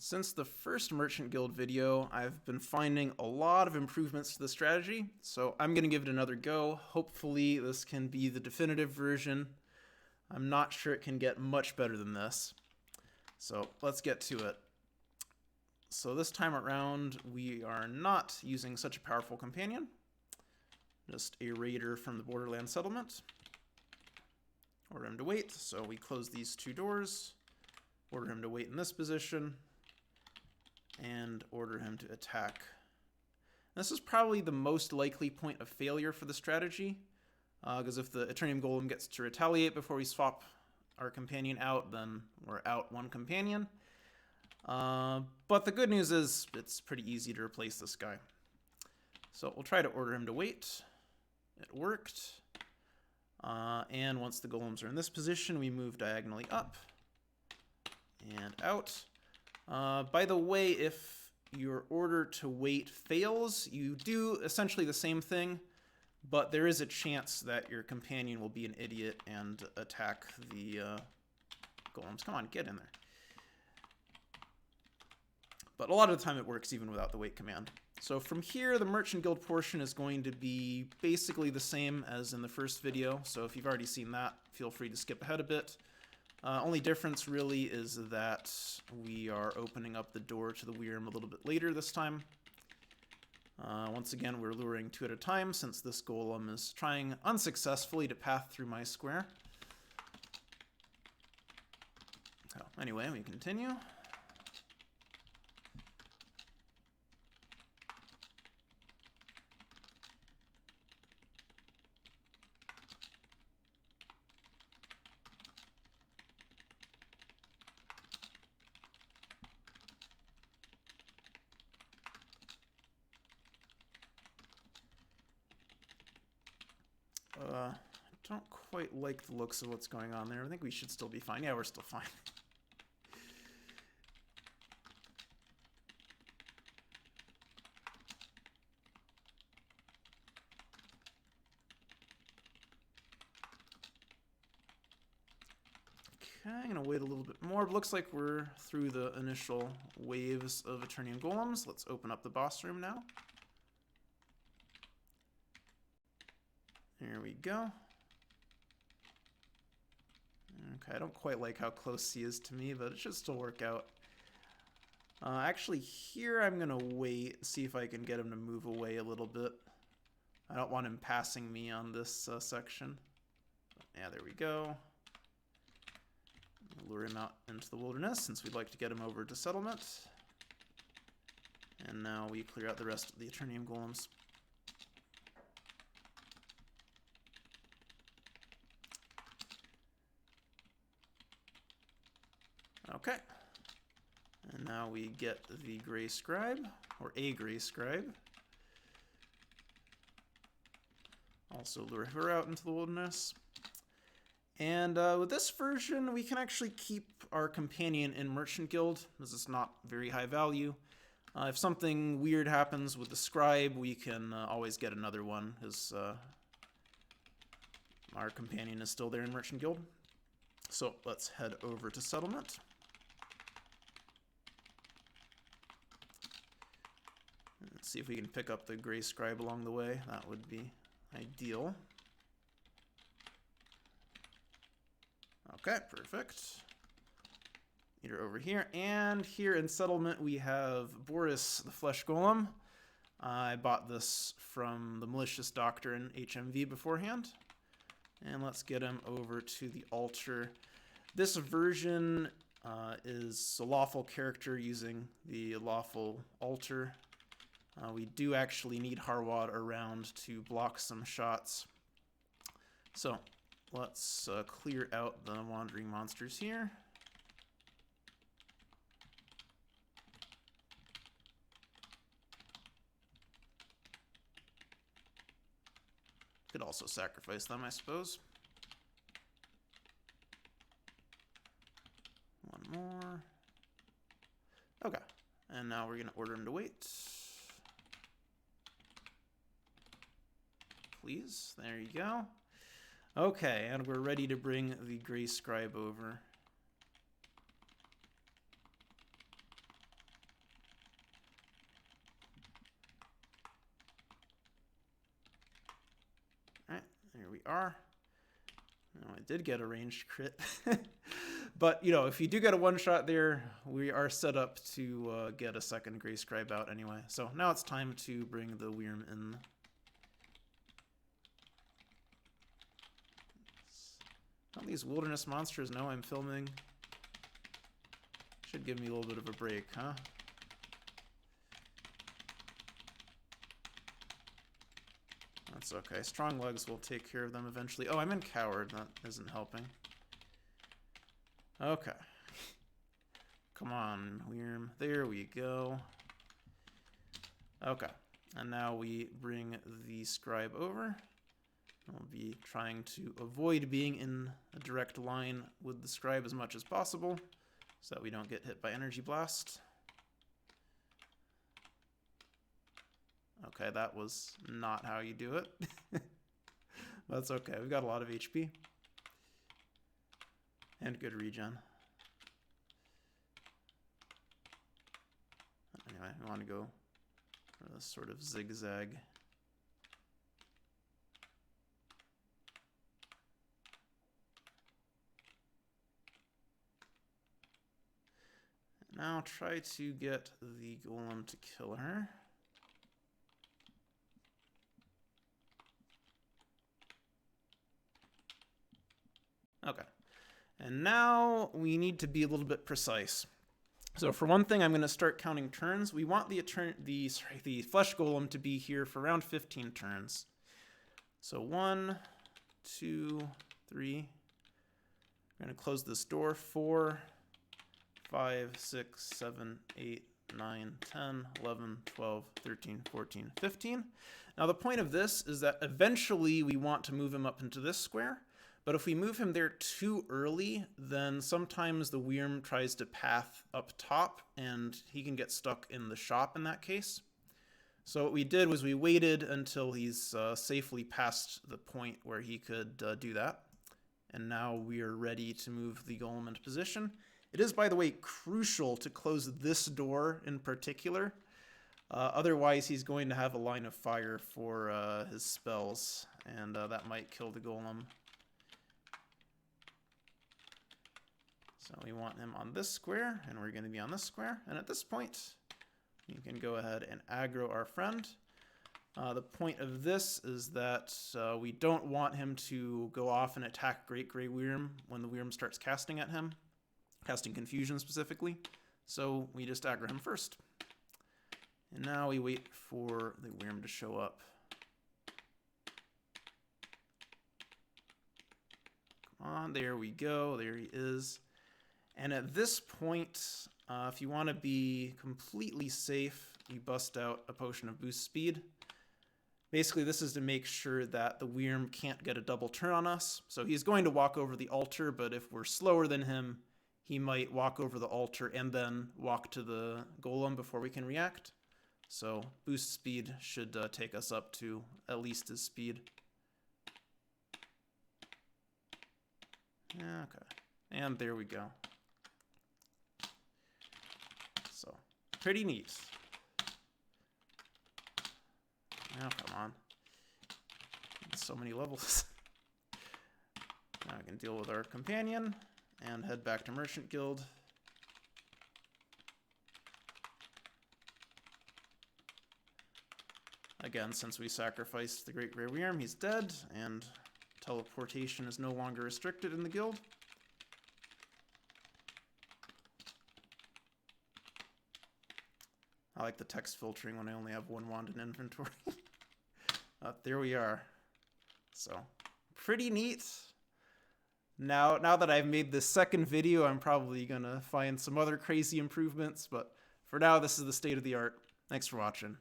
Since the first Merchant Guild video, I've been finding a lot of improvements to the strategy, so I'm going to give it another go. Hopefully this can be the definitive version. I'm not sure it can get much better than this. So let's get to it. So this time around, we are not using such a powerful companion. Just a raider from the Borderland settlement. Order him to wait, so we close these two doors. Order him to wait in this position. And order him to attack. This is probably the most likely point of failure for the strategy, because if the Eternium Golem gets to retaliate before we swap our companion out, then we're out one companion. But the good news is it's pretty easy to replace this guy. So we'll try to order him to wait. It worked. And once the golems are in this position, we move diagonally up and out. By the way, if your order to wait fails, you do essentially the same thing, but there is a chance that your companion will be an idiot and attack the golems. Come on, get in there. But a lot of the time it works even without the wait command. So from here, the Merchant Guild portion is going to be basically the same as in the first video. So if you've already seen that, feel free to skip ahead a bit. Only difference really is that we are opening up the door to the Wyrm a little bit later this time. Once again, we're luring two at a time since this golem is trying unsuccessfully to path through my square. Oh, anyway, we continue. I don't quite like the looks of what's going on there. I think we should still be fine. Yeah, we're still fine. Okay, I'm going to wait a little bit more. It looks like we're through the initial waves of Eternium Golems. Let's open up the boss room now. There we go. Okay, I don't quite like how close he is to me, but it should still work out. Actually, here I'm going to wait, see if I can get him to move away a little bit. I don't want him passing me on this section. Yeah, there we go. Lure him out into the wilderness since we'd like to get him over to settlement. And now we clear out the rest of the Eternium Golems. Okay, and now we get the gray scribe, or a gray scribe. Also lure her out into the wilderness. And with this version, we can actually keep our companion in Merchant Guild, as it's not very high value. If something weird happens with the scribe, we can always get another one, because our companion is still there in Merchant Guild. So let's head over to settlement. Let's see if we can pick up the gray scribe along the way. That would be ideal. Okay, perfect. Get her over here. And here in settlement we have Boris the Flesh Golem. I bought this from the Malicious Doctor in HMV beforehand. And let's get him over to the altar. This version is a lawful character using the lawful altar. We do actually need Harwad around to block some shots. So let's clear out the wandering monsters here. Could also sacrifice them, I suppose. One more. Okay, and now we're going to order him to wait. Please, there you go. Okay, and we're ready to bring the gray scribe over. we are. Oh, I did get a ranged crit. But, you know, if you do get a one-shot there, we are set up to get a second Gray Scribe out anyway. So now it's time to bring the Wyrm in. Don't these wilderness monsters know I'm filming? Should give me a little bit of a break, huh? That's okay. Strong legs will take care of them eventually. Oh, I'm in Coward. That isn't helping. Okay. Come on, Wyrm. There we go. Okay. And now we bring the Scribe over. We'll be trying to avoid being in a direct line with the Scribe as much as possible so that we don't get hit by Energy Blast. Okay, that was not how you do it. That's okay. We've got a lot of HP. And good regen. Anyway, we want to go for this sort of zigzag. Now try to get the Golem to kill her. Okay. And now we need to be a little bit precise. So for one thing, I'm going to start counting turns. We want the Flesh Golem to be here for around 15 turns. So 1, 2, 3. I'm going to close this door. 4, 5, 6, 7, 8, 9, 10, 11, 12, 13, 14, 15. Now the point of this is that eventually we want to move him up into this square. But if we move him there too early, then sometimes the Wyrm tries to path up top, and he can get stuck in the shop in that case. So what we did was we waited until he's safely past the point where he could do that. And now we are ready to move the Golem into position. It is, by the way, crucial to close this door in particular. Otherwise, he's going to have a line of fire for his spells, and that might kill the Golem. So we want him on this square, and we're going to be on this square. And at this point, you can go ahead and aggro our friend. The point of this is that we don't want him to go off and attack Great Grey Wyrm when the Wyrm starts casting at him, casting Confusion specifically. So we just aggro him first. And now we wait for the Wyrm to show up. Come on, there we go. There he is. And at this point, if you want to be completely safe, you bust out a Potion of Boost Speed. Basically, this is to make sure that the Wyrm can't get a double turn on us. So he's going to walk over the altar, but if we're slower than him, he might walk over the altar and then walk to the Golem before we can react. So Boost Speed should take us up to at least his speed. Okay, and there we go. So, pretty neat. Oh, come on. So many levels. Now I can deal with our companion and head back to Merchant Guild. Again, since we sacrificed the Great Grey Wyrm, he's dead, and teleportation is no longer restricted in the guild. I like the text filtering when I only have one wand in inventory. There we are. So, pretty neat. Now that I've made this second video, I'm probably gonna find some other crazy improvements, but for now, this is the state of the art. Thanks for watching.